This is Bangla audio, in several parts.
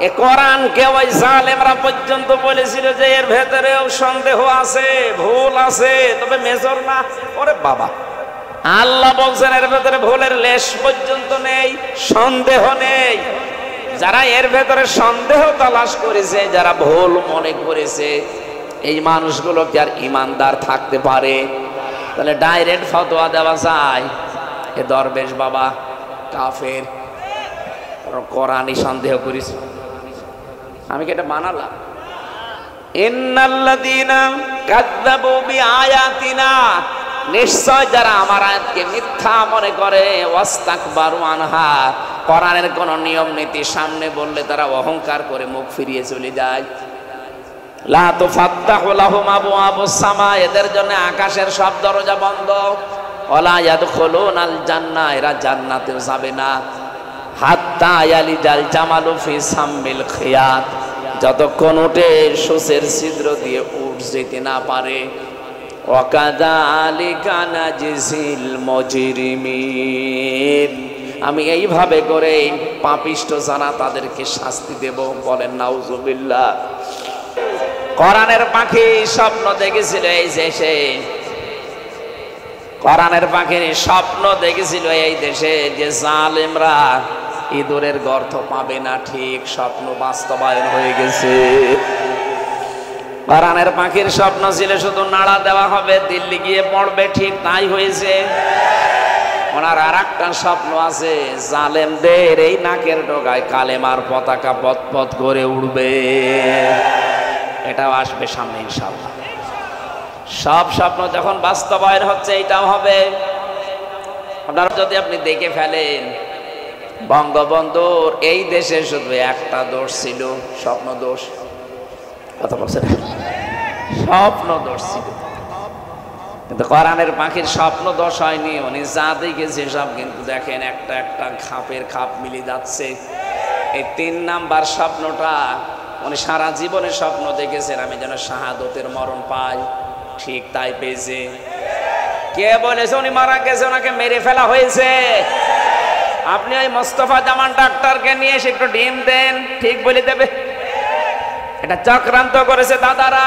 এ কোরআনকে ওই জালেমরা পর্যন্ত বলেছিল যে এর ভেতরেও সন্দেহ আছে, ভুল আছে, তবে মেজর না। ওরে বাবা, আল্লাহ বলছেন এর ভেতরে ভুলের লেশ পর্যন্ত নেই, সন্দেহ নেই। যারা এর ভেতরে সন্দেহ তালাশ করেছে, যারা ভুল মনে করেছে, এই মানুষগুলো কি আর ইমানদার থাকতে পারে? তাহলে ডাইরেক্ট ফতোয়া দেওয়া যায় এ দরবেশ বাবা কাফের, কোরআনই সন্দেহ করিস। আমি কি এটা বানালাম? ইন্নাল্লাযীনা কাযযাবু বিআয়াতিনা, নিশ্চয় যারা আমার আয়াতকে মিথ্যা মনে করে, ওয়াস্তাকবারু আনহা, কোরআনের কোন নিয়ম নীতি সামনে বললে তারা অহংকার করে মুখ ফিরিয়ে চলে যায়। লা তুফাত্তাহু লাহুম আবওয়াবুস সামা, এদের জন্য আকাশের সব দরজা বন্ধ। ওয়ালা ইয়াদখুলুনাল জান্নাহ, এরা জান্নাতেও যাবে না। হাত্তা ইয়ালিজাল জামালু ফি সামমিল খিয়াত, যতক্ষণ উঠে সূচের ছিদ্র দিয়ে উঠ যেতে না পারে। ওয়াকাযালিকা নাজিজিল মুজরিমিন, আমি এইভাবে করে পাপিষ্ঠ জানা তাদেরকে শাস্তি দেব। বলেন নাউজুবিল্লাহ। কোরআনের পাখি স্বপ্ন দেখেছিল এই দেশে, কোরআনের পাখির স্বপ্ন দেখেছিল এই দেশে যে জালেমরা ইঁদুরের গর্ত পাবে না। ঠিক স্বপ্ন বাস্তবায়ন হয়ে গেছে। কোরআনের পাখির স্বপ্ন ছিল শুধু নাড়া দেওয়া হবে, দিল্লি গিয়ে পড়বে, ঠিক তাই হয়েছে। ওনার আর একটা স্বপ্ন আছে, জালেমদের এই নাকের ডগায় কালেমার পতাকা পথ করে উড়বে। এটাও আসবে সামনে ইনশাআল্লাহ। সব স্বপ্ন যখন বাস্তবায়ন হচ্ছে, এটাও হবে। আপনারা যদি আপনি দেখে ফেলেন, বঙ্গবন্ধুর এই দেশে শুধু একটা দোষ ছিল, স্বপ্ন দোষ। কথা বলছেন, স্বপ্ন দোষ ছিল। কিন্তু কোরআনের পাখির স্বপ্ন দোষ হয়নি। উনি যা দেখেছে সব কিন্তু দেখেন একটা একটা খাপের খাপ মিলে যাচ্ছে। এই 3 নাম্বার স্বপ্নটা উনি সারা জীবনে স্বপ্ন দেখেছেন আমি যেন শাহাদতের মরণ পাই, ঠিক তাই পেয়েছে। কে বলেছে উনি মারা গেছে, ওনাকে মেরে ফেলা হয়েছে? আপনি ওই মোস্তফা জামান ডাক্তারকে নিয়ে এসে একটু ডিম দেন, ঠিক বলে দেবে। এটা চক্রান্ত করেছে দাদারা,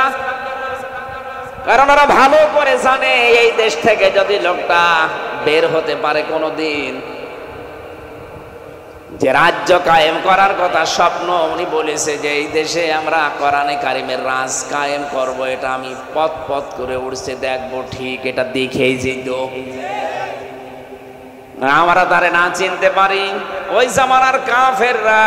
কারণ ওরা ভালো করে জানে এই দেশ থেকে যদি লোকটা বের হতে পারে কোনোদিন, যে রাজ্য কায়েম করার কথা স্বপ্ন উনি বলেছে যে এই দেশে আমরা কোরআনে কারিমের রাজ কায়েম করব, এটা আমি পথ করে উড়ছে দেখবো, ঠিক এটা দেখেই যেত। আমরা তারে না চিনতে পারি। ওই জামানার কাফেররা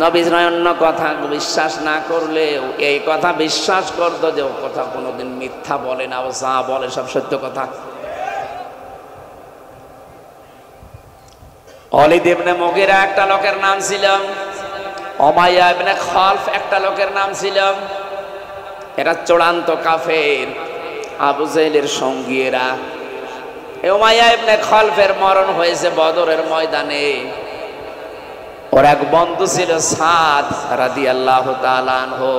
নবীর অন্য কথা বিশ্বাস না করলে এই কথা বিশ্বাস করতো যে ও কথা কোনোদিন মিথ্যা বলে না, ও যা বলে সব সত্য কথা। ওয়ালিদ ইবনে মুগীরা একটা লোকের নাম ছিল, উমাইয়া ইবনে খালফ একটা লোকের নাম ছিল। এরা চূড়ান্ত কাফের, আবু জাহেলের সঙ্গীরা। উমাইয়া ইবনে খালফের মরণ হয়েছে বদরের ময়দানে। ওর এক বন্ধু ছিল সাদ রাদিয়াল্লাহু তাআলা আনহু।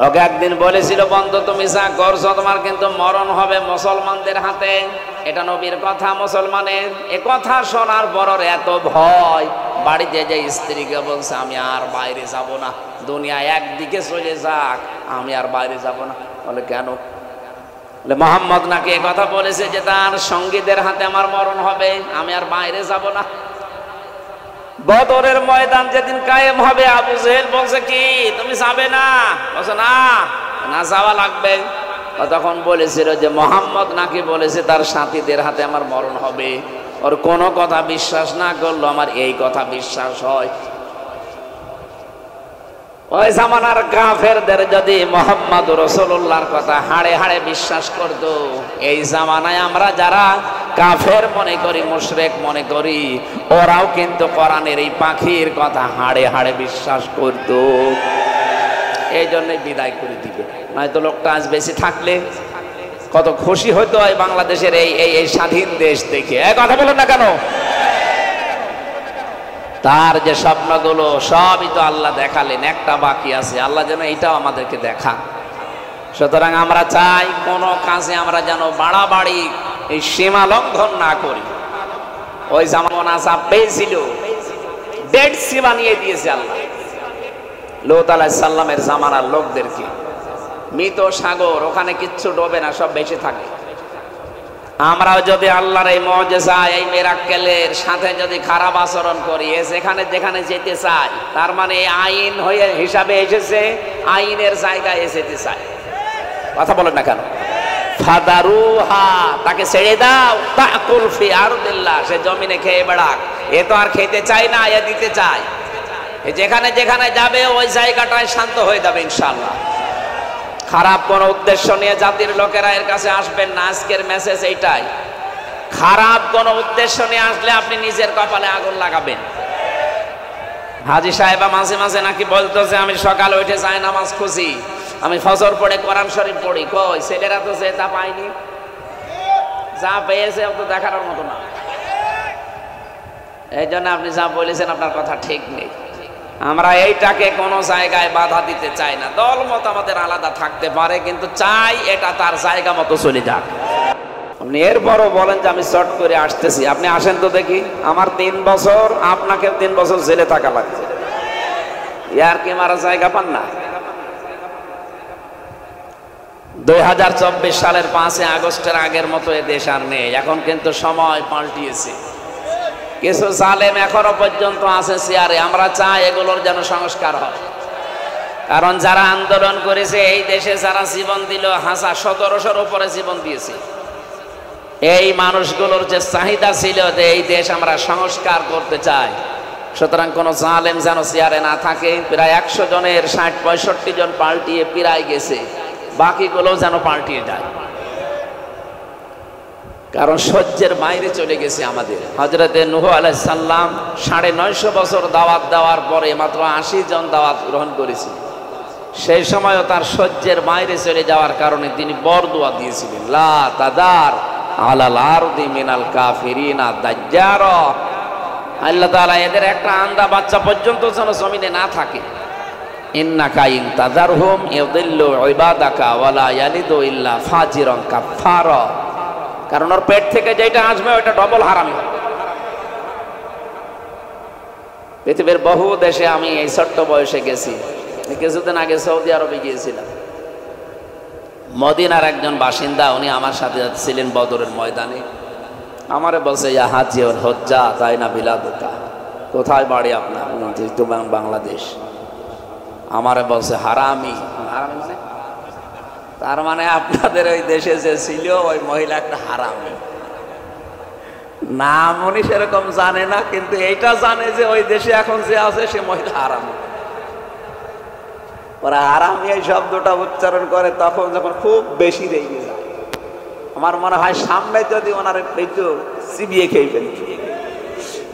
ওকে একদিন বলেছিল, বন্ধু তুমি যা করছো তোমার কিন্তু মরণ হবে মুসলমানদের হাতে। এটা নবীর কথা, মুসলমানের। এ কথা শোনার পর এত ভয়, বাড়িতে যে স্ত্রীকে বলছে আমি আর বাইরে যাব না, দুনিয়া একদিকে চলে যাক, আমি আর বাইরে যাব না। বলে কেন? বলে মুহাম্মদ নাকি এ কথা বলেছে যে তার সঙ্গীদের হাতে আমার মরণ হবে, আমি আর বাইরে যাব না। বদরের ময়দান যেদিন কায়েম হবে, আবু জেহেল বলছে কি তুমি যাবে না? বলছে না, না যাওয়া লাগবে। তখন বলেছিল যে মুহাম্মদ নাকি বলেছে তার সাথীদের হাতে আমার মরণ হবে। ওর কোনো কথা বিশ্বাস না করলো আমার এই কথা বিশ্বাস হয়। ওই জামানার কাফেরদের যদি মুহাম্মদ রাসূলুল্লাহর কথা হাড়ে হাড়ে বিশ্বাস করত, এই জামানায় আমরা যারা কাফের মনে করি, মুশরিক মনে করি, ওরাও কিন্তু কোরআনের এই পাখির কথা হাড়ে হাড়ে বিশ্বাস করত। এই জন্যই বিদায় করে দিবে, নয়তো লোকটা আজ বেশি থাকলে কত খুশি হইতো এই বাংলাদেশের এই স্বাধীন দেশ দেখে। কথা বলেন না কেন? তার যে স্বপ্নগুলো সবই তো আল্লাহ দেখালেন, একটা বাকি আছে, আল্লাহ যেন এইটাও আমাদেরকে দেখা। সুতরাং আমরা চাই কোনো কাজে আমরা যেন বাড়াবাড়ি এই সীমা লঙ্ঘন না করি। ওই যেমন আযাব পেয়েছিল ডেড সি বানিয়ে দিয়েছে আল্লাহ লূত আলাইহিস সালামের জামানার লোকদেরকে। মৃত সাগর, ওখানে কিচ্ছু ডোবে না, সব বেঁচে থাকে। আমরাও যদি আল্লাহর এই মুজিজা, এই মিরাক্কেলের সাথে যদি খারাপ আচরণ করি, যেখানে যেখানে যেতে চাই, তার মানে আইন হয়ে হিসাবে এসেছে, আইনের জায়গায় যেতে চাই। কথা বলেন না কেন? ফাদারুহা, তাকে ছেড়ে দাও, তাকুল ফি আরদিল্লাহ, সে জমিনে খেয়ে বেড়াক। এ তো আর খেতে চাই না, এ দিতে চাই। যেখানে যেখানে যাবে ওই জায়গাটায় শান্ত হয়ে যাবে ইনশাআল্লাহ। খারাপ কোন উদ্দেশ্য নিয়ে জাতির লোকেরা এর কাছে আসবেন না। আজকের মেসেজ এইটাই, খারাপ কোন উদ্দেশ্য নিয়ে আসলে আপনি নিজের কপালে আগুন লাগাবেন। হাজী সাহেবা মাঝে মাঝে নাকি বলতো যে আমি সকালে উঠে যায় নামাজ খুঁজি, আমি ফজর পড়ে কোরআন শরীফ পড়ি। কই, ছেলেরা তো যে তা পায়নি, যা পেয়েছে তো দেখানোর মতো না। এই জন্য আপনি যা বলেছেন আপনার কথা ঠিক নেই। আমরা এইটাকে কোনো জায়গায় বাধা দিতে চাই না। দল মত আমাদের আলাদা থাকতে পারে, কিন্তু চাই এটা তার জায়গা মতো চলে যাক। আপনি এরপরও বলেন যে আমি শর্ট করে আসতেছি, আপনি আসেন তো দেখি। আমার 3 বছর, আপনাকে 3 বছর জেলে থাকা লাগছে। ইয়ার কি মারা জায়গা পান না? 2024 সালের 5 আগস্টের আগের মতো এ দেশ আর নেই। এখন কিন্তু সময় পাল্টিয়েছে। কিছু জালেম এখনো পর্যন্ত আছে চেয়ারে। আমরা চাই এগুলোর যেন সংস্কার হয়। কারণ যারা আন্দোলন করেছে এই দেশে, যারা জীবন দিল, 1700-র উপরে জীবন দিয়েছে, এই মানুষগুলোর যে চাহিদা ছিল যে এই দেশ আমরা সংস্কার করতে চাই, সুতরাং কোন জালেম যেন চেয়ারে না থাকে। প্রায় 100 জনের 60-65 জন পাল্টিয়ে পিরাই গেছে, বাকিগুলো যেন পাল্টিয়ে যায়। কারণ সহ্যের বাইরে চলে গেছে আমাদের। হযরতে নূহ আলাইহিস সালাম 950 বছর দাওয়াত দেওয়ার পরে মাত্র 80 জন দাওয়াত গ্রহণ করেছিল। সেই সময়ও তার সহ্যের বাইরে চলে যাওয়ার কারণে তিনি বরদোয়া দিয়েছিলেন, লা তাদার আলাল আরদি মিনাল কাফিরিনা দাজ্জার। আল্লাহ তাআলা এদের একটা আন্দা বাচ্চা পর্যন্ত যেন জমিনে না থাকে। ইন্নাকা ইন তাযারহুম ইউদিল্লু ইবাদাকা ওয়ালা ইয়ালিদু ইল্লা ফাজিরান কাফারা। কারণ ওর পেট থেকে যেটা আসবে ওটা ডবল হারামি হবে। পৃথিবীর বহু দেশে আমি এই ছোট্ট বয়সে গেছি। কিছুদিন আগে সৌদি আরবে গিয়েছিলাম। মদিনার একজন বাসিন্দা, উনি আমার সাথে ছিলেন বদরের ময়দানে। আমারে বলছে, ইয়া হাজি ওর হজ্জা তাই না বিলাদুকা, কোথায় বাড়ি আপনার? তো বাংলাদেশ। আমারে বলছে হারামি। হারামি মানে? তার মানে আপনাদের ওই দেশে যে ছিল ওই মহিলা একটা হারামি। নাম উনি সেরকম জানে না, কিন্তু এইটা জানে যে ওই দেশে এখন যে আছে সে মহিলা হারামি। ওরা হারামি এই শব্দটা উচ্চারণ করে তখন যখন খুব বেশি রেগে যায়। আমার মনে হয় সামনে যদি ওনার একটু চিবিয়ে খেয়ে ফেলি।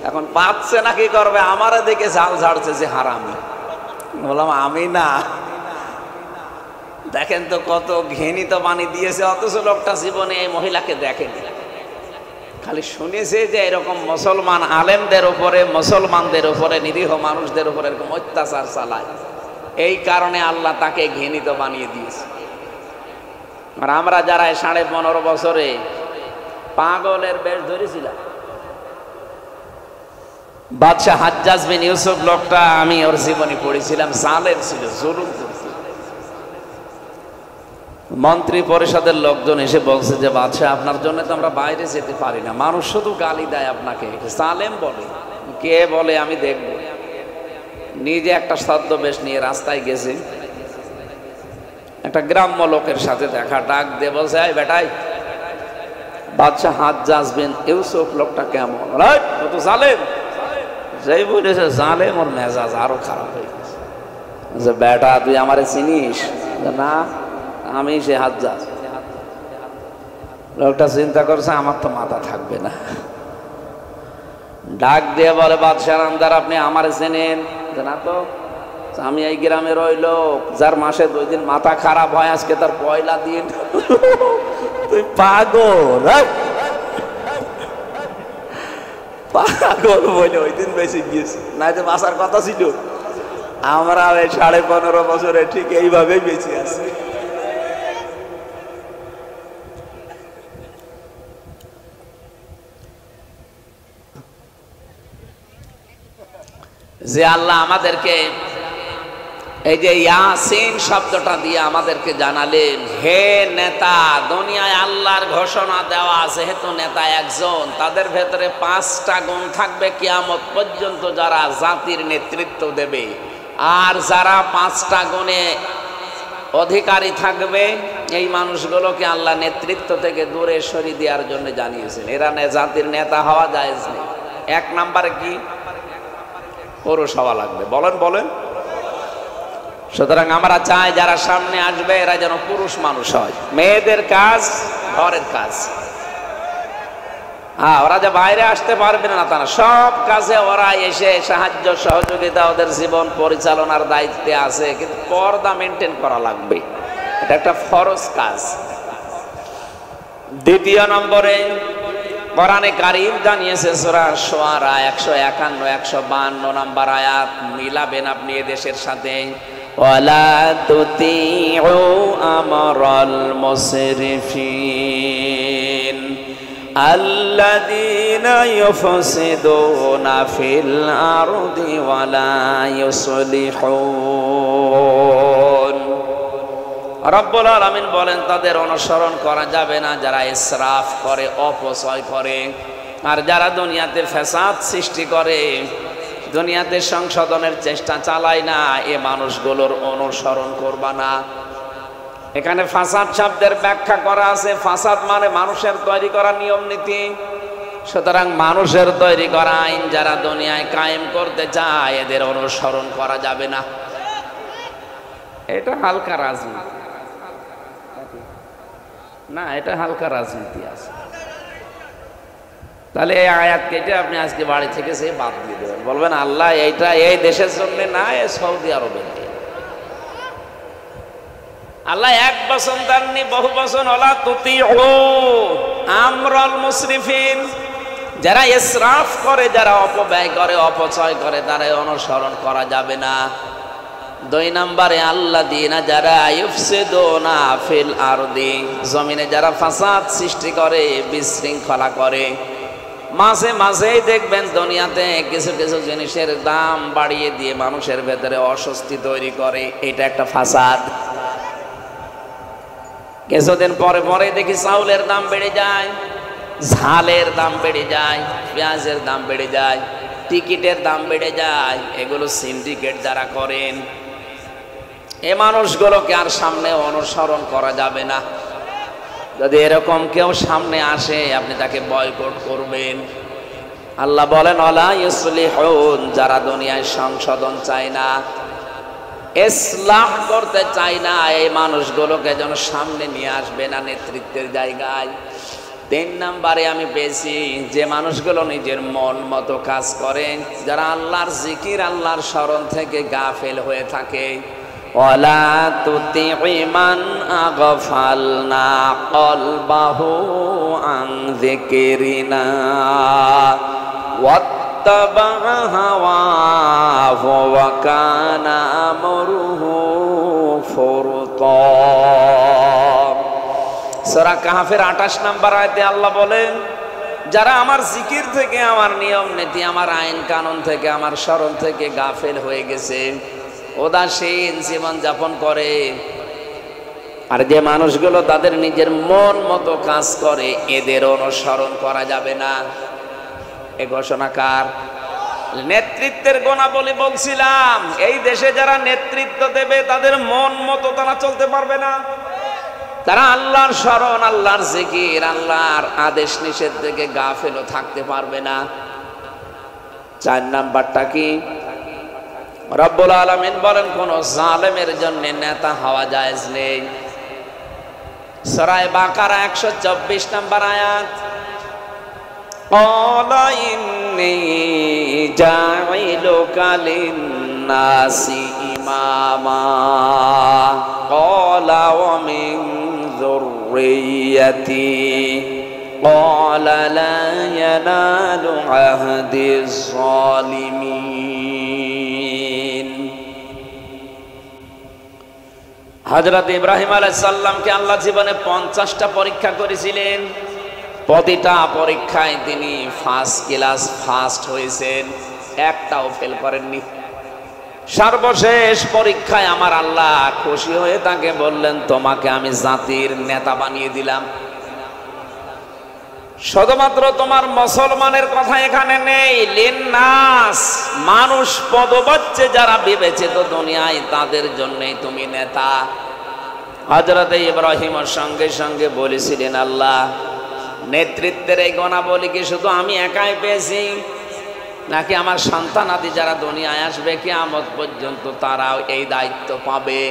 এখন পাচ্ছে না, কি করবে? আমারে দেখে ঝাল ঝাড়ছে যে হারামি। বললাম আমি না, দেখেন তো কত ঘৃণিত বাণী দিয়েছে, অথচ লোকটা জীবনে এই মহিলাকে দেখেনি, খালি শুনেছে যে এরকম মুসলমান আলেমদের উপরে, মুসলমানদের উপরে, নিরীহ মানুষদের উপরে এরকম অত্যাচার চালায়। এই কারণে আল্লাহ তাকে ঘৃণিত বানিয়ে দিয়েছে। আর আমরা যারা 15.5 বছরে পাগলের বেশ ধরেছিলাম, বাদশাহ হাজ্জাজ বিন ইউসুফ লোকটা, আমি ওর জীবনী পড়েছিলাম, জালেম ছিল, জুলুম করছিল। মন্ত্রী পরিষদের লোকজন এসে বলছে যে বাদশাহ আপনার জন্য তো আমরা বাইরে যেতে পারি না, মানুষ শুধু গালি দেয় আপনাকে, জালেম বলে। কে বলে আমি দেখব। নিজে একটা ছদ্মবেশ নিয়ে রাস্তায় গেছে, একটা গ্রাম্য লোকের সাথে দেখা, ডাক দিয়ে বলছে, এই বেটাই, বাদশাহ হাজ্জাজ বিন ইউসুফ লোকটা কেমন? ও তো জালেম। যেই বলেছে জালেম, ওর মেজাজ আরো খারাপ হয়ে গেছে। যে বেটা তুই আমারে চিনিস? না, আমি সে হাজ্জাজ। লোকটা চিন্তা করছে আমার তো মাথা থাকবে না, ডাক দিয়ে বলে, বাদশাহ আমদার আপনি আমারে চেনেন? না তো। আমি এই গ্রামের ওই লোক যার মাসে 2 দিন মাথা খারাপ হয়, আজকে তার পয়লা দিন। তুই পাগল, পাগল বলে ওই দিন বেশি গিয়েছি, নাই তো বাঁচার কথা ছিল। আমরা এই 15.5 বছরে ঠিক এইভাবেই বেঁচে আছি। যে আল্লাহ আমাদেরকে এই যে ইয়াসিন শব্দটা দিয়ে আমাদেরকে জানালেন, হে নেতা, দুনিয়ায় আল্লাহর ঘোষণা দেওয়া যেহেতু নেতা একজন, তাদের ভেতরে 5টা গুণ থাকবে কিয়ামত পর্যন্ত, যারা জাতির নেতৃত্ব দেবে। আর যারা 5টা গুণে অধিকারী থাকবে, এই মানুষগুলোকে আল্লাহ নেতৃত্ব থেকে দূরে সরিয়ে দেওয়ার জন্য জানিয়েছেন। এরা জাতির নেতা হওয়া জায়েজ নেই। 1 নম্বরে কি? পুরুষ হওয়া লাগবে। বলেন বলেন। সুতরাং আমরা চাই যারা সামনে আসবে এরা যেন পুরুষ মানুষ হয়। মেয়েদের কাজ ঘরের কাজ, ওরা যে বাইরে আসতে পারবে না তা না, সব কাজে ওরা এসে সাহায্য সহযোগিতা, ওদের জীবন পরিচালনার দায়িত্বে আছে, কিন্তু পর্দা মেনটেন করা লাগবে, এটা একটা ফরজ কাজ। 2 নম্বরে কোরআনে কারীম জানিয়েছে সূরা শুআরা 151 152 নম্বর আয়াত, মিলাবেন আপনি এদেশের সাথে। ওয়ালা তুতিউ আমরাল মুসরিফিন আল্লাযীনা ইউফসিদুনা ফিল আরদি ওয়ালা ইউসলিহুন। রব্বুল আলামিন বলেন, তাদের অনুসরণ করা যাবে না যারা ইসরাফ করে, অপচয় করে, আর যারা দুনিয়াতে ফ্যাসাদ সৃষ্টি করে, দুনিয়াতে সংশোধনের চেষ্টা চালায় না, এ মানুষগুলোর অনুসরণ করবা না। এখানে ফাসাদ শব্দের ব্যাখ্যা করা আছে, ফাসাদ মানে মানুষের তৈরি করা নিয়ম নীতি। সুতরাং মানুষের তৈরি করা আইন যারা দুনিয়ায় কায়েম করতে চায়, এদের অনুসরণ করা যাবে না। এটা হালকা রাজনীতি না, এটা হালকা রাজনীতি আছে। তাহলে এই আয়াত কেটে আপনি আজকে বাড়ি থেকে সে বাদ দিয়ে দেবেন, বলবেন আল্লাহ এইটা এই দেশের জন্য না, এই সৌদি আরবের। আল্লাহ 1 বচন দেননি, বহু বচন। ওয়ালা তুতিউ আমরাল মুসরিফিন, যারা ইসরাফ করে, যারা অপব্যয় করে, অপচয় করে, তারা অনুসরণ করা যাবে না। 2 নম্বরে আল্লাযীনা, যারা ইউফসিদুনা ফিল আরদি, জমিনে যারা ফাসাদ সৃষ্টি করে, বিশৃঙ্খলা করে। মাঝে মাঝেই দেখবেন দুনিয়াতে কিছু কিছু জিনিসের দাম বাড়িয়ে দিয়ে মানুষের ভেতরে অস্বস্তি তৈরি করে, এটা একটা ফাসাদ। কিছুদিন পরে পরে দেখি চাউলের দাম বেড়ে যায়, ঝালের দাম বেড়ে যায়, পেঁয়াজের দাম বেড়ে যায়, টিকিটের দাম বেড়ে যায়। এগুলো সিন্ডিকেট যারা করেন, এ মানুষগুলোকে আর সামনে অনুসরণ করা যাবে না। যদি এরকম কেউ সামনে আসে, আপনি তাকে বয়কট করবেন। আল্লাহ বলেন ওয়ালা ইউসলিহুন, যারা দুনিয়ায় সংশোধন চায় না, ইসলাহ করতে চায় না, এই মানুষগুলোকে যেন সামনে নিয়ে আসবে না নেতৃত্বের জায়গায়। 3 নম্বরে আমি পেয়েছি যে মানুষগুলো নিজের মন মতো কাজ করে, যারা আল্লাহর জিকির, আল্লাহর স্মরণ থেকে গাফেল হয়ে থাকে। ওয়ালা তুতিউ মান আগফালনা কলবাহু আন যিকরিনা ওয়াত্তাবা হাওয়াহু ওয়া কানা আমরুহু ফুরতা। সূরা কাহফের 28 নম্বর আয়াতে আল্লাহ বলেন, যারা আমার জিকির থেকে, আমার নিয়ম নীতি, আমার আইন কানুন থেকে, আমার স্মরণ থেকে গাফেল হয়ে গেছে, উদাসীন জীবন যাপন করে। আর যে মানুষগুলো তাদের নিজের মন মতো কাজ করে, এদের অনুসরণ করা যাবে না। এ ঘোষণা কার? নেতৃত্বের গুণাবলী বলছিলাম। এই দেশে যারা নেতৃত্ব দেবে, তাদের মন মতো তারা চলতে পারবে না। তারা আল্লাহর স্মরণ, আল্লাহর জিকির, আল্লাহর আদেশ নিষেধ থেকে গাফেলও থাকতে পারবে না। 4 নাম্বারটা কি? রব্বুল আলামিন বলেন, কোন জালেমের জন্য নেতা হওয়া জায়েজ নেই। সূরা বাকারা 124 নম্বর আয়াত, ক্বালা ইন্নী জাইলুকা লিন-নাসি ইমামা ক্বালা ওয়া মিন যুররিয়্যাতি ক্বালা লা ইয়ানালু আহদিজ যালিমিন। হযরত ইব্রাহিম আলাইহিস সালামকে আল্লাহ জীবনে 50টা পরীক্ষা করেছিলেন। প্রতিটা পরীক্ষায় তিনি ফার্স্ট ক্লাস ফার্স্ট হয়েছেন। একটাও ফেল করেননি। সর্বশেষ পরীক্ষায় আমার আল্লাহ খুশি হয়ে তাকে বললেন, তোমাকে আমি জাতির নেতা বানিয়ে দিলাম। শুধুমাত্র তোমার মুসলমানের কথা এখানে নেই, লিন্নাস, মানুষ পদবাচ্চে যারা বিবেচিত দুনিয়ায়, তাদের জন্যই তুমি নেতা। হযরত ইব্রাহিমের সঙ্গে সঙ্গে বলেছিলেন, আল্লাহ নেতৃত্বের এই গুণাবলী কি শুধু আমি একাই পেয়েছি, নাকি আমার সন্তানাদি যারা দুনিয়ায় আসবে কিয়ামত পর্যন্ত তারাও এই দায়িত্ব পাবে?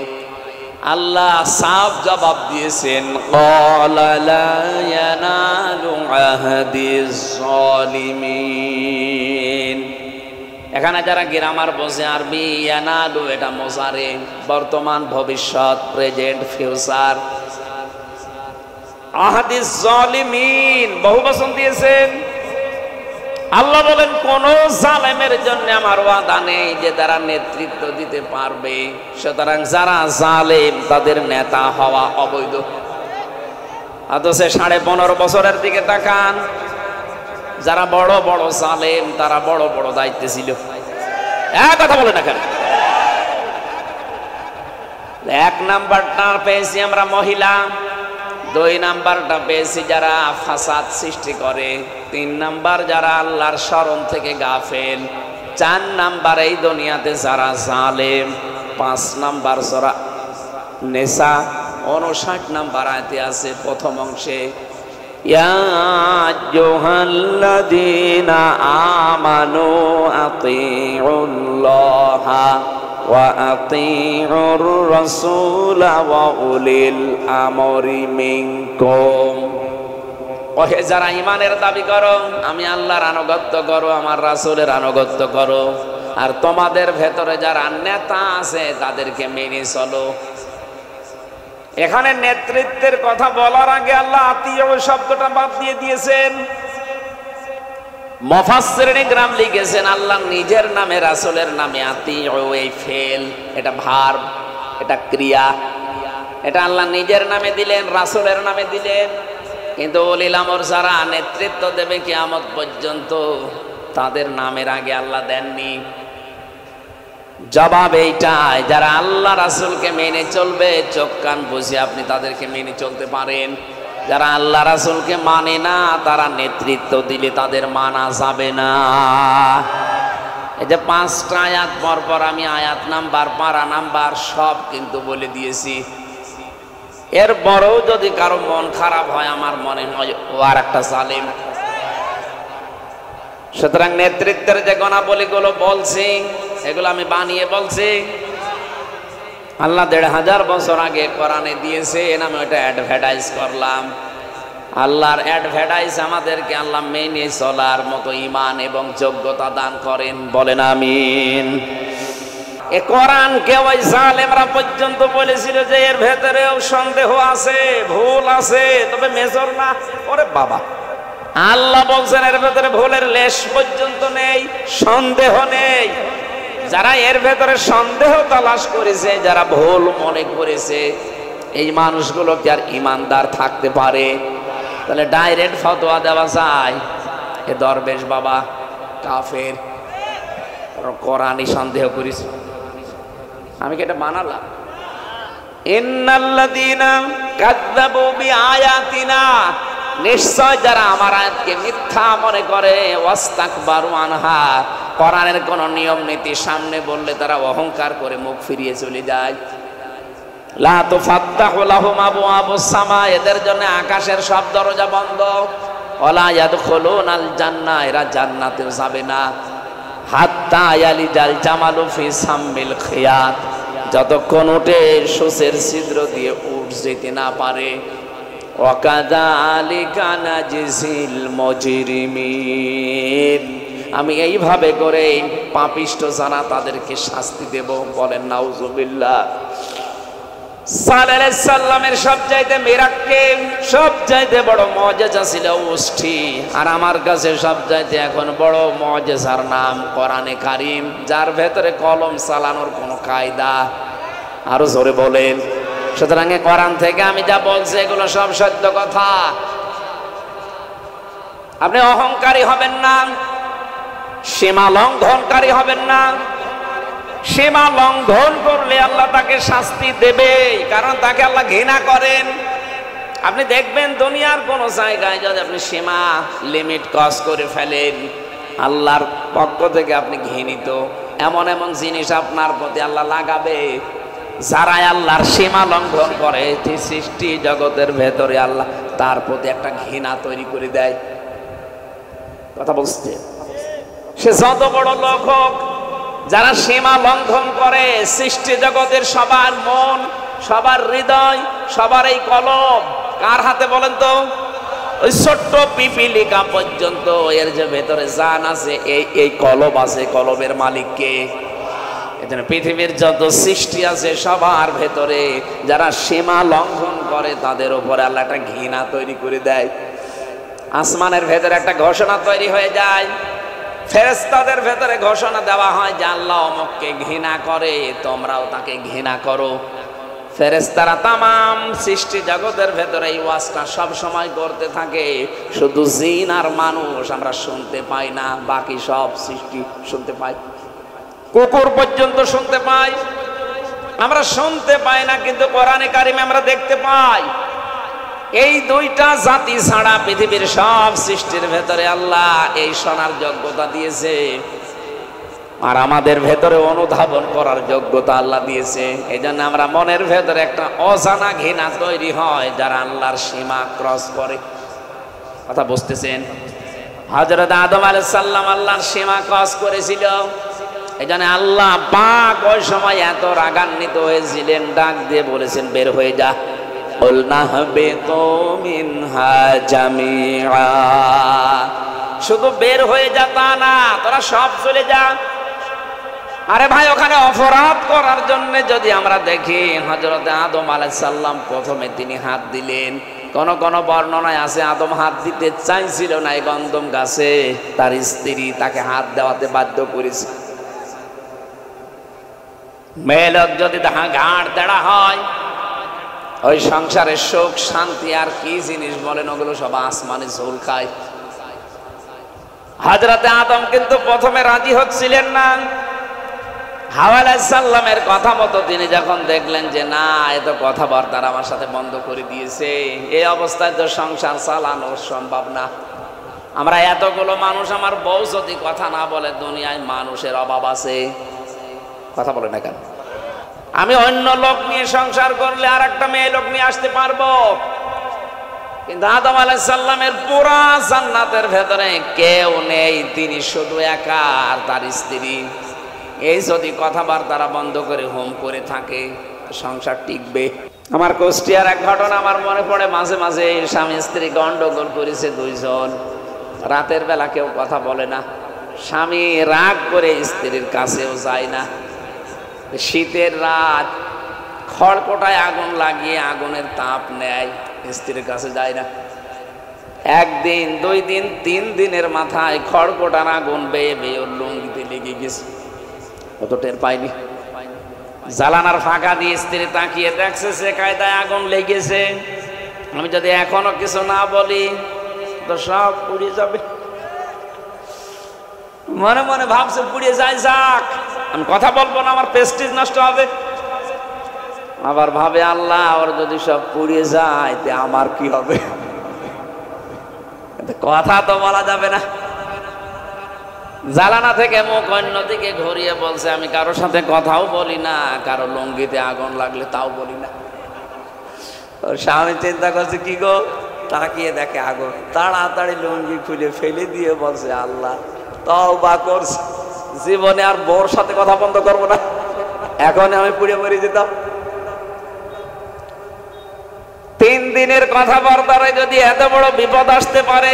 আল্লাহ সাফ জবাব দিয়েছেন, ক্বালা লা ইয়ানালু আহদিজ জালিমিন। এখানে যারা গ্রামার বোঝে আরবি, ইয়ানালু এটা মোজারে, বর্তমান, ভবিষ্যৎ, প্রেজেন্ট, ফিউচার। আহদিজ জালিমিন বহু বচন দিয়েছেন। আল্লাহ বলেন, কোন জালেমের জন্য আমার ওয়াদা নেই যে তারা নেতৃত্ব দিতে পারবে। সুতরাং যারা জালেম তাদের নেতা হওয়া অবৈধ। অথচ 15.5 বছরের দিকে তাকান, যারা বড় বড় জালেম তারা বড় বড় দায়িত্বে ছিল। এক কথা বলে না কেন? 1 নাম্বারটা পেয়েছি আমরা মহিলা, 2 নাম্বারটা পেয়েছি যারা ফাসাদ সৃষ্টি করে, 3 নাম্বার যারা আল্লাহর শরণ থেকে গাফেল, 4 নাম্বার এই দুনিয়াতে যারা জালেম, 5 নাম্বার সূরা নিসা 59 নাম্বার আয়াতে আছে প্রথম অংশে, ইয়া আইয়ুহাল্লাযীনা আমানু আতিউল্লাহা ওয়া আতিউর রাসূলা ওয়া উলিল আমরি মিনকুম। ওহে যারা ঈমানের দাবি করো, আমি আল্লাহর আনুগত্য করো, আমার রাসূলের আনুগত্য করো, আর তোমাদের ভেতরে যারা নেতা আছে তাদেরকে মেনে চলো। এখানে নেতৃত্বের কথা বলার আগে আল্লাহ আতিউ শব্দটা বাদ দিয়ে দিয়েছেন। মুফাসসিরিন ইকরাম লিখেছেন, আল্লাহ নিজের নামে রাসূলের নামে আতিউ, এই ফেল, এটা ভার্ব, এটা ক্রিয়া, এটা আল্লাহ নিজের নামে দিলেন, রাসূলের নামে দিলেন। কিন্তু উলিল আমর যারা নেতৃত্ব দেবে কিয়ামত পর্যন্ত, তাদের নামের আগে আল্লাহ দেননি। জবাব এইটাই, যারা আল্লাহ রাসূলকে মেনে চলবে, চোখ কান বুঝে আপনি তাদেরকে মেনে চলতে পারেন। যারা আল্লাহ রাসূলকে মানে না, তারা নেতৃত্ব দিলে তাদের মানা যাবে না। এই যে 5টা আয়াত পর আমি আয়াত নাম্বার, পারা নাম্বার সব কিন্তু বলে দিয়েছি। এরপরেও যদি কারো মন খারাপ হয়, আমার মনে হয় ও আর একটা জালেম। সুতরাং নেতৃত্বের যে গুণাবলীগুলো বলছি, এগুলো আমি বানিয়ে বলছি। আল্লাহ 1500 বছর আগে কোরআনে দিয়েছে, আমি ওটা অ্যাডভার্টাইজ করলাম। আল্লাহর অ্যাডভার্টাইজ আমাদেরকে আল্লাহ মেনে চলার মতো ঈমান এবং যোগ্যতা দান করেন, বলেন আমিন। এ কোরআনকে ওই জালেমরা পর্যন্ত বলেছিল যে এর ভেতরেও সন্দেহ আছে, ভুল আছে, তবে মেজর না। ওরে বাবা, আল্লাহ বলছেন এর ভেতরে ভুলের লেশ পর্যন্ত নেই, সন্দেহ নেই। যারা এর ভেতরে সন্দেহ তালাশ করেছে, যারা ভুল মনে করেছে, এই মানুষগুলো কি আর ইমানদার থাকতে পারে? তাহলে ডাইরেক্ট ফতোয়া দেওয়া যায় এ দরবেশ বাবা কাফের, কোরআনই সন্দেহ করিস। আমি কি এটা বানালাম? ইন্নাল্লাযীনা কাযযাবু বিআয়াতিনা, নিশ্চয় যারা আমার আয়াতকে মিথ্যা মনে করে, ওয়াস্তাকবারু আনহা, কোরআনের কোন নিয়ম নীতি সামনে বললে তারা অহংকার করে মুখ ফিরিয়ে চলে যায়। লা তুফাত্তাহু লাহুম আবওয়াবুস সামা, এদের জন্য আকাশের সব দরজা বন্ধ। ওয়ালা ইয়াদখুলুনাল জান্নাহ, এরা জান্নাতে যাবে না। হাত্তা ইয়ালিজাল জামালু ফি সাম্মিল খিয়াত, যতক্ষণ উঠে সূচের ছিদ্র দিয়ে উঠ যেতে না পারে। ওয়াকাযালিকা নাজিজিল মুজরিমিন, আমি এইভাবে করে পাপিষ্ঠ যারা তাদেরকে শাস্তি দেব, বলেন নাউজুবিল্লাহ। সাল্লাল্লাহু আলাইহি সাল্লামের সবচাইতে মিরাক্কেল, সবচাইতে বড় মুজিজা ছিল ওষ্ঠী। আর আমার কাছে সবচাইতে এখন বড় মুজিজার নাম কোরআনে কারীম, যার ভেতরে কলম চালানোর কোনো কায়দা। আরো জোরে বলেন। সুতরাং কোরআন থেকে আমি যা বলছি এগুলো সব সত্য কথা। আপনি অহংকারী হবেন না। সীমা লঙ্ঘনকারী হবেন না। সীমা লঙ্ঘন করলে আল্লাহ তাকে শাস্তি দেবে, কারণ তাকে আল্লাহ ঘৃণা করেন। আপনি দেখবেন দুনিয়ার কোন জায়গায় যদি আপনি সীমা লিমিট ক্রস করে ফেলেন, আল্লাহর পক্ষ থেকে আপনি ঘৃণিত। এমন এমন জিনিস আপনার প্রতি আল্লাহ লাগাবে, যারা আল্লাহর সীমা লঙ্ঘন করে সৃষ্টি জগতের ভেতরে আল্লাহ তার প্রতি একটা ঘৃণা তৈরি করে দেয়। কথা বলছে, সে যত বড় লোক হোক, যারা সীমা লঙ্ঘন করে সৃষ্টি জগতের সবার মন, সবার হৃদয়, সবার এই কলব কার হাতে বলেন তো? ওই ছোট্ট পিপিলিকা পর্যন্ত এর যে ভেতরে জান আছে, এই কলব আছে, কলবের মালিক কে? এজন্য পৃথিবীর যত সৃষ্টি আছে সবার ভেতরে যারা সীমা লঙ্ঘন করে তাদের উপরে আল্লাহ একটা ঘৃণা তৈরি করে দেয়। আসমানের ভেতরে একটা ঘোষণা তৈরি হয়ে যায়, ফেরেশতাদের ভেতরে ঘোষণা দেওয়া হয় যে আল্লাহ অমুককে ঘৃণা করে, তোমরাও তাকে ঘৃণা করো। ফেরেশতারা তামাম সৃষ্টি জগতের ভেতরে এই ওয়াজটা সব সময় করতে থাকে। শুধু জিন আর মানুষ আমরা শুনতে পাই না, বাকি সব সৃষ্টি শুনতে পাই। কুকুর পর্যন্ত শুনতে পাই, আমরা শুনতে পাই না, কিন্তু কোরআনে কারিমে আমরা দেখতে পাই। এই দুইটা জাতি ছাড়া পৃথিবীর সব সৃষ্টির ভেতরে আল্লাহ এই শোনার যোগ্যতা দিয়েছে, আর আমাদের ভেতরে অনুধাবন করার যোগ্যতা আল্লাহ দিয়েছে। এই জন্য আমরা মনের ভেতরে একটা অজানা ঘৃণা তৈরি হয় যারা আল্লাহর সীমা ক্রস করে। কথা বুঝতেছেন? হযরত আদম আলাইহিস সালাম আল্লাহর সীমা ক্রস করেছিল। এই জন্য আল্লাহ পাক ওই সময় এত রাগান্বিত হয়েছিলেন, ডাক দিয়ে বলেছেন বের হয়ে যা। শুধু বের হয়ে যা তা না, তোরা সব চলে যা। আরে ভাই, ওখানে অপরাধ করার জন্য যদি আমরা দেখি, হযরত আদম আলাইহিস সালাম প্রথমে তিনি হাত দিলেন। কোন কোন বর্ণনায় আছে আদম হাত দিতে চাইছিল না, এই গন্ধম গাছে তার স্ত্রী তাকে হাত দেওয়াতে বাধ্য করেছে। মেয়ে লোক যদি ঘাড় দেড়া হয়, ওই সংসারের সুখ শান্তি আর কি জিনিস বলেন, ওগুলো সব আসমানে ঝোল খায়। হযরত আদম কিন্তু প্রথমে রাজি হচ্ছিলেন না। হাওয়া আলাইহিস সালামের কথা মতো তিনি যখন দেখলেন যে না, এত কথাবার্তা আমার সাথে বন্ধ করে দিয়েছে, এই অবস্থায় তো সংসার চালানো সম্ভব না। আমরা এতগুলো মানুষ, আমার বউ যদি কথা না বলে, দুনিয়ায় মানুষের অভাব আছে। কথা বলে না কেন? আমি অন্য লোক নিয়ে সংসার করলে আর একটা মেয়ে লোক নিয়ে আসতে পারবো, কিন্তু আদম আলাইহিস সালামের পুরা জান্নাতের ভেতরে কেউ নেই, তিনি শুধু একা আর তার স্ত্রী। এই যদি কথাবার্তা বন্ধ করে হোম করে থাকে, সংসার টিকবে? আমার কুষ্টিয়ার এক ঘটনা আমার মনে পড়ে মাঝে মাঝে। স্বামী স্ত্রী গন্ডগোল করেছে দুইজন, রাতের বেলা কেউ কথা বলে না। স্বামী রাগ করে স্ত্রীর কাছেও যায় না। শীতের রাত, খড়কোটায় আগুন লাগিয়ে আগুনের তাপ নেয়, স্ত্রীর কাছে যায় না। একদিন, 2 দিন, 3 দিনের মাথায় খড়কোটার আগুন বেয়ে বেয়ে ওর লুঙ্গিতে লেগে গেছে, অত টের পাইনি। জ্বালানার ফাঁকা দিয়ে স্ত্রী তাকিয়ে দেখছে সে কায়দায় আগুন লেগেছে। আমি যদি এখনো কিছু না বলি তো সব পুড়িয়ে যাবে। মনে মনে ভাবছে পুড়িয়ে যায়, যাক, আমি কথা বলবো না, আমার প্রেস্টিজ নষ্ট হবে। আবার ভাবে আল্লাহ, ওর যদি সব পুড়িয়ে যায় তে আমার কি হবে? কথা তো বলা যাবে না। জালানা থেকে মুখ অন্যদিকে ঘুরিয়ে বলছে, আমি কারোর সাথে কথাও বলি না, কারো লুঙ্গিতে আগুন লাগলে তাও বলি না। ওর স্বামী চিন্তা করছে কি গো, তাকিয়ে দেখে আগুন, তাড়াতাড়ি লুঙ্গি খুলে ফেলে দিয়ে বলছে, আল্লাহ তওবা করছি, জীবনে আর বউর সাথে কথা বন্ধ করবো না, এখন আমি পুড়ে মরে যেতাম। 3 দিনের কথাবার্তায় যদি এত বড় বিপদ আসতে পারে,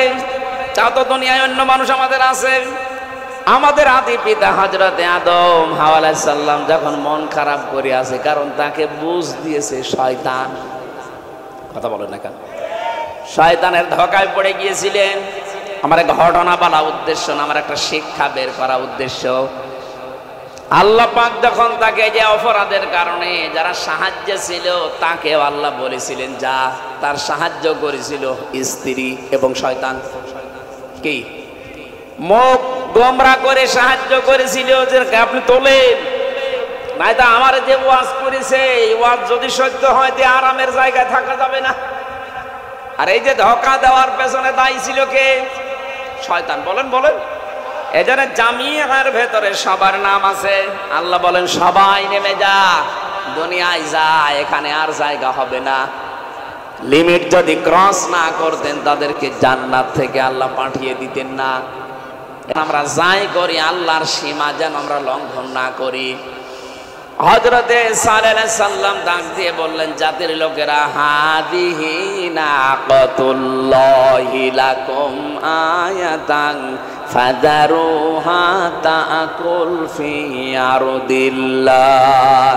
তা তো দুনিয়ায় অন্য মানুষ আমাদের আছে। আমাদের আদি পিতা হযরতে আদম হাওয়া আলাইহিস সালাম যখন মন খারাপ করে আছে, কারণ তাকে বুঝ দিয়েছে শয়তান। কথা বলেন না কেন? শয়তানের ধোঁকায় পড়ে গিয়েছিলেন। আমার ঘটনা বলা উদ্দেশ্য না, আমার একটা শিক্ষা বের করা উদ্দেশ্য। আল্লাহ পাক যখন তাকে যে অপরাধের কারণে যারা সাহায্য ছিল, তাকেও আল্লাহ বলেছিলেন যা, তার সাহায্য করেছিল স্ত্রী এবং শয়তান। কি মুখ গোমরা করে সাহায্য করেছিল যে আপনি তোলেন, নাই তা আমার যে ওয়াজ করেছে এই ওয়াজ যদি সত্য হয় তে আরামের জায়গায় থাকা যাবে না। আর এই যে ধোঁকা দেওয়ার পেছনে দায়ী ছিল কে? শয়তান। বলেন বলেন। এজন্য জামিয়ার ভেতরে সবার নাম আছে। আল্লাহ বলেন সবাই নেমে যা, দুনিয়ায় যা, এখানে আর জায়গা হবে না। লিমিট যদি ক্রস না করতেন তাদেরকে জান্নাত থেকে আল্লাহ পাঠিয়ে দিতেন না। আমরা যাই করি আল্লাহর সীমা যেন আমরা লঙ্ঘন না করি। হযরতে সালেহ আলাইহিস সালাম ডাক দিয়ে বললেন, জাতির লোকেরা, হাদিহি নাকাতুল্লাহি লাকুম আয়াতান ফাযারুহা তাকুল ফি আরদিল্লাহ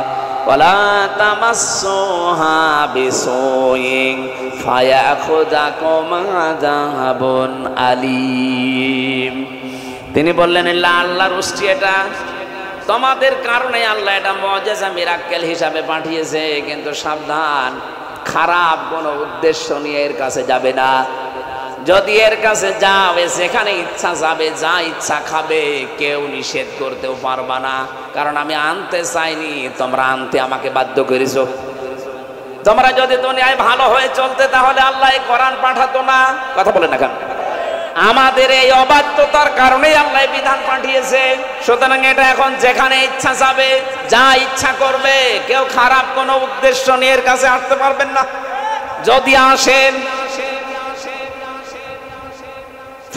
ওয়ালা তামাসসুহা বিসুইন ফায়াখুযাকুম আযাবুন আলীম। তিনি বললেন, আল্লাহর উষ্টি এটা, তোমাদের কারণে আল্লাহ এটা মুআজিজা মিরাক্কেল হিসাবে পাঠিয়েছে, কিন্তু সাবধান, খারাপ কোনো উদ্দেশ্য নিয়ে এর কাছে যাবে না। যদি এর কাছে যাবে সেখানে ইচ্ছা যাবে, যা ইচ্ছা খাবে, কেউ নিষেধ করতেও পারবা না, কারণ আমি আনতে চাইনি, তোমরা আনতে আমাকে বাধ্য করেছো। তোমরা যদি দুনিয়ায় ভালো হয়ে চলতে তাহলে আল্লাহ এই কোরআন পাঠাতো না। কথা বলে না কেন? আমাদের এই অবাধ্যতার কারণেই আল্লাহ বিধান পাঠিয়েছে। সুতরাং এটা এখন যেখানে ইচ্ছা যাবে, যা ইচ্ছা করবে, কেউ খারাপ কোনো উদ্দেশ্য নিয়ে এর কাছে আসতে পারবেন না। যদি আসেন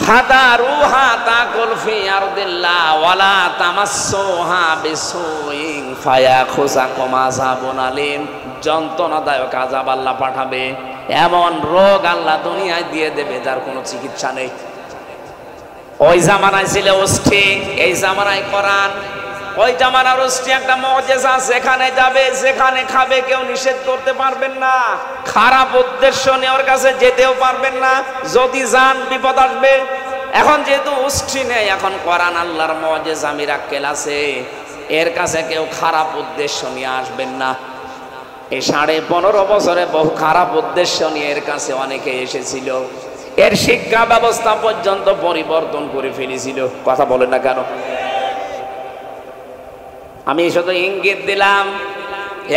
ফাদারুহা তাকুল ফি আরদিল্লাহ ওয়ালা তামাসসুহা বিসুইন ফায়াখুযাকুম আযাবুন আলীম। যন্ত্রণাদায়ক আযাব আল্লাহ পাঠাবে, এমন রোগ আল্লাহ দুনিয়ায় দিয়ে দেবে যার কোনো চিকিৎসা নেই। ওই জামানায় ছিল উষ্টি, এই জামানায় কোরআন। ওই জামানার উষ্টি একটা মুআজিজা, যেখানে যাবে যেখানে খাবে কেউ নিষেধ করতে পারবেন না, খারাপ উদ্দেশ্য নিয়ে ওর কাছে যেতেও পারবেন না, যদি যান বিপদ আসবে। এখন যেহেতু উষ্টি নেই, এখন কোরআন আল্লাহর মুআজিজা মিরাক্কেল আছে, এর কাছে কেউ খারাপ উদ্দেশ্য নিয়ে আসবেন না। এই 15.5 বছরে বহু খারাপ উদ্দেশ্য নিয়ে এর কাছে অনেকে এসেছিল, এর শিক্ষা ব্যবস্থা পর্যন্ত পরিবর্তন করে ফেলেছিল। কথা বলেন না কেন? আমি শুধু ইঙ্গিত দিলাম,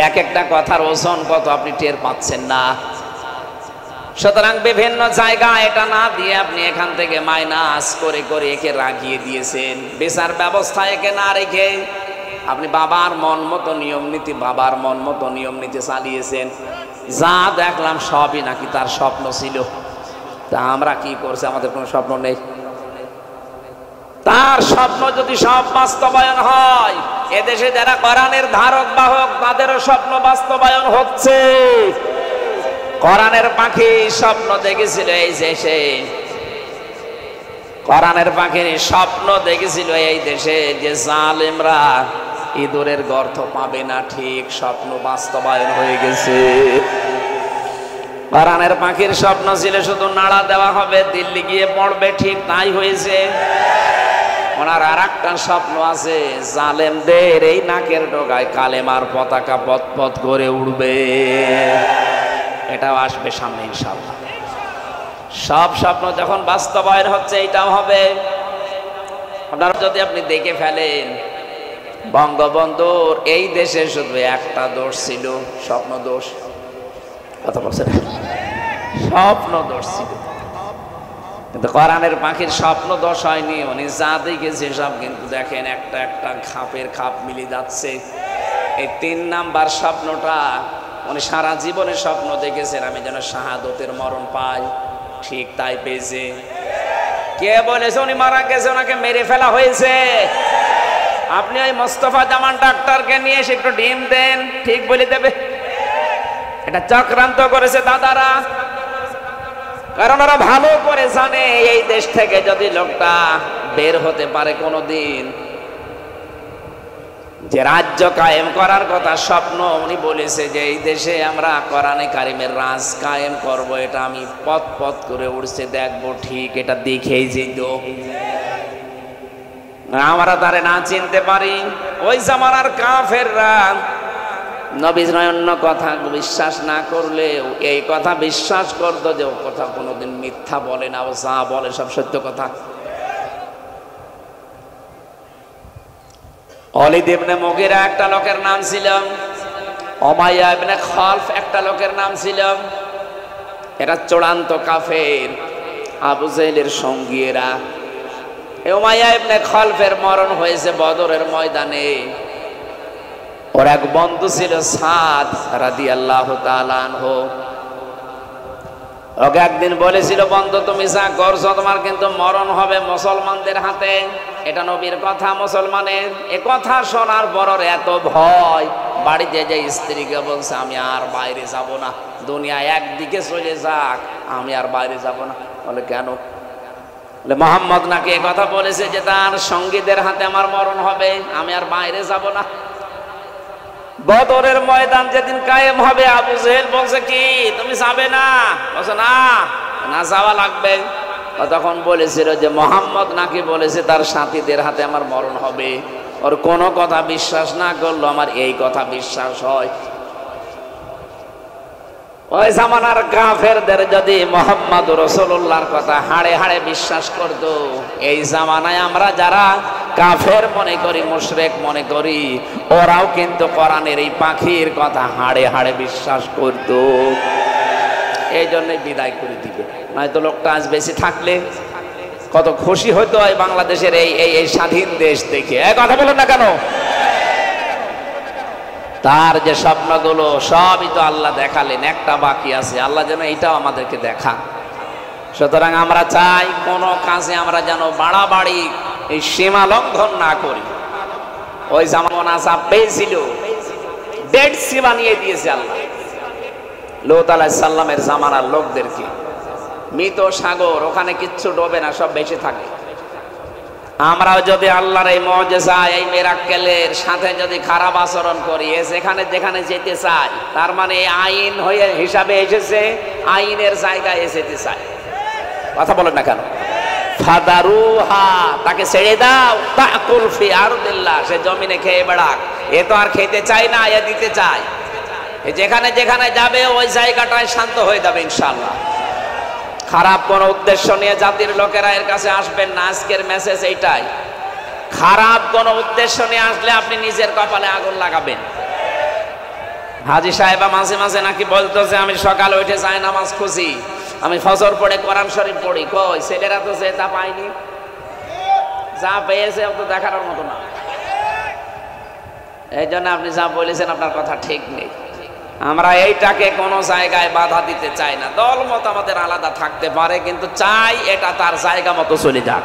এক একটা কথার ওজন কত আপনি টের পাচ্ছেন না। সুতরাং বিভিন্ন জায়গা এটা না দিয়ে আপনি এখান থেকে মাইনাস করে করে একে রাখিয়ে দিয়েছেন। বিচার ব্যবস্থা একে না রেখে আপনি বাবার মন মতো নিয়ম নীতি, বাবার মন মতো নিয়ম নীতি চালিয়েছেন। যা দেখলাম সবই নাকি তার স্বপ্ন ছিল। তা আমরা কি করছি? আমাদের কোনো স্বপ্ন নেই। তার স্বপ্ন যদি সব বাস্তবায়ন হয়, এদেশে যারা কোরআনের ধারক বাহক তাদেরও স্বপ্ন বাস্তবায়ন হচ্ছে। কোরআনের পাখি স্বপ্ন দেখেছিল এই দেশে, কোরআনের পাখির স্বপ্ন দেখেছিল এই দেশে যে জালেমরা ইঁদুরের গর্ত পাবে না। ঠিক স্বপ্ন বাস্তবায়ন হয়ে গেছে। কোরআনের পাখির স্বপ্ন ছিল শুধু নাড়া দেওয়া হবে, দিল্লি গিয়ে পড়বে, ঠিক তাই হয়েছে। ওনার আর একটা স্বপ্ন আছে, জালেমদের এই নাকের ডগায় কালেমার পতাকা পথ করে উড়বে। এটাও আসবে সামনে ইনশাআল্লাহ। সব স্বপ্ন যখন বাস্তবায়ন হচ্ছে এটাও হবে। আপনারা যদি আপনি দেখে ফেলেন, বঙ্গবন্ধুর এই দেশে শুধু একটা দোষ ছিল, স্বপ্ন দোষ। কথা বলছেন? স্বপ্ন দোষ ছিল, কিন্তু কোরআনের পাখির স্বপ্ন দোষ হয়নি। উনি যা দেখেছে সব কিন্তু দেখেন একটা একটা খাপের খাপ মিলে যাচ্ছে। এই 3 নাম্বার স্বপ্নটা উনি সারা জীবনের স্বপ্ন দেখেছেন, আমি যেন শাহাদতের মরণ পাই, ঠিক তাই পেয়েছে। কে বলেছে উনি মারা গেছে, ওনাকে মেরে ফেলা হয়েছে? আপনি ওই মোস্তফা জামান ডাক্তারকে নিয়ে এসে একটু ডিম দেন, ঠিক বলে দেবে। এটা চক্রান্ত করেছে দাদারা, কারণ ওরা ভালো করে জানে এই দেশ থেকে যদি লোকটা বের হতে পারে কোনোদিন, যে রাজ্য কায়েম করার কথা স্বপ্ন উনি বলেছে যে এই দেশে আমরা কোরআনে কারিমের রাজ কায়েম করব, এটা আমি পথ করে উড়ছে দেখবো, ঠিক এটা দেখেই যেত। আমরা তারে না চিনতে পারি। ওই জামানার কাফেররা নবীর অন্য কথা বিশ্বাস না করলে এই কথা বিশ্বাস করতো যে ও কথা কোনোদিন মিথ্যা বলে না, ও যা বলে সব সত্য কথা। ওয়ালিদ ইবনে মুগিরা একটা লোকের নাম ছিল, উমাইয়া ইবনে খালফ একটা লোকের নাম ছিল। এরা চূড়ান্ত কাফের, আবু জেহেলের সঙ্গীরা। উমাইয়া ইবনে খালফের মরণ হয়েছে বদরের ময়দানে। ওর এক বন্ধু ছিল সাদ রাদিয়াল্লাহু তাআলা আনহু। ওকে একদিন বলেছিল, বন্ধু তুমি যা করছো তোমার কিন্তু মরণ হবে মুসলমানদের হাতে। এটা নবীর কথা, মুসলমানের। এ কথা শোনার পর এত ভয়, বাড়িতে যে স্ত্রীকে বলছে আমি আর বাইরে যাব না, দুনিয়া একদিকে চলে যাক, আমি আর বাইরে যাব না। বলে কেন? বলে মুহাম্মদ নাকি এ কথা বলেছে যে তার সঙ্গীদের হাতে আমার মরণ হবে, আমি আর বাইরে যাব না। বদরের ময়দান যেদিন কায়েম হবে, আবু জেহেল বলছে কি তুমি যাবে না? বলছে না, না যাওয়া লাগবে। তখন বলেছিল যে মুহাম্মদ নাকি বলেছে তার সাথীদের হাতে আমার মরণ হবে। ওর কোনো কথা বিশ্বাস না করলো আমার এই কথা বিশ্বাস হয়। ওই জামানার কাফেরদের যদি মুহাম্মদ রাসূলুল্লাহর কথা হাড়ে হাড়ে বিশ্বাস করত, এই জামানায় আমরা যারা কাফের মনে করি, মুশরিক মনে করি, ওরাও কিন্তু কোরআনের এই পাখির কথা হাড়ে হাড়ে বিশ্বাস করত। এই জন্যই বিদায় করে দিবে, নয়তো লোকটা আজ বেশি থাকলে কত খুশি হতো এই বাংলাদেশের এই স্বাধীন দেশ দেখে। এই কথা বলেন না কেন? তার যে স্বপ্নগুলো সবই তো আল্লাহ দেখালেন, একটা বাকি আছে, আল্লাহ যেন এটাও আমাদেরকে দেখা। সুতরাং আমরা চাই কোন কাজে আমরা যেন বাড়াবাড়ি এই সীমা লঙ্ঘন না করি। ওই জামান আযাব পেয়েছিল, ডেড সি বানিয়ে দিয়েছে আল্লাহ লূত আলাইহিস সালামের জামানার লোকদেরকে। মৃত সাগর, ওখানে কিচ্ছু ডোবে না, সব বেঁচে থাকে। আমরাও যদি আল্লাহর এই মুজিজা, এই মিরাক্কেলের সাথে যদি খারাপ আচরণ করি, যেখানে যেখানে যেতে চাই, তার মানে আইন হয়ে হিসাবে এসেছে, আইনের জায়গায় যেতে চাই। কথা বলেন না কেন? ফাদারুহা, তাকে ছেড়ে দাও, তাকুল ফি আরদিল্লাহ, সে জমিনে খেয়ে বেড়াক। এ তো আর খেতে চাই না, এ দিতে চাই। যেখানে যেখানে যাবে ওই জায়গাটায় শান্ত হয়ে যাবে ইনশাআল্লাহ। খারাপ কোন উদ্দেশ্য নিয়ে জাতির লোকেরা এর কাছে আসবেন না। আজকের মেসেজ এইটাই, খারাপ কোন উদ্দেশ্য নিয়ে আসলে আপনি নিজের কপালে আগুন লাগাবেন। হাজী সাহেবা মাঝে মাঝে নাকি বলতো যে আমি সকালে উঠে যাই নামাজ খুঁজি, আমি ফজর পড়ে কোরআন শরীফ পড়ি। কই ছেলেরা তো যে তা পায়নি, যা পেয়েছে তো দেখার মতো না। এই জন্য আপনি যা বলেছেন আপনার কথা ঠিক নেই। আমরা এইটাকে কোনো জায়গায় বাধা দিতে চাই না। দল মত আমাদের আলাদা থাকতে পারে, কিন্তু চাই এটা তার জায়গা মতো চলে যাক।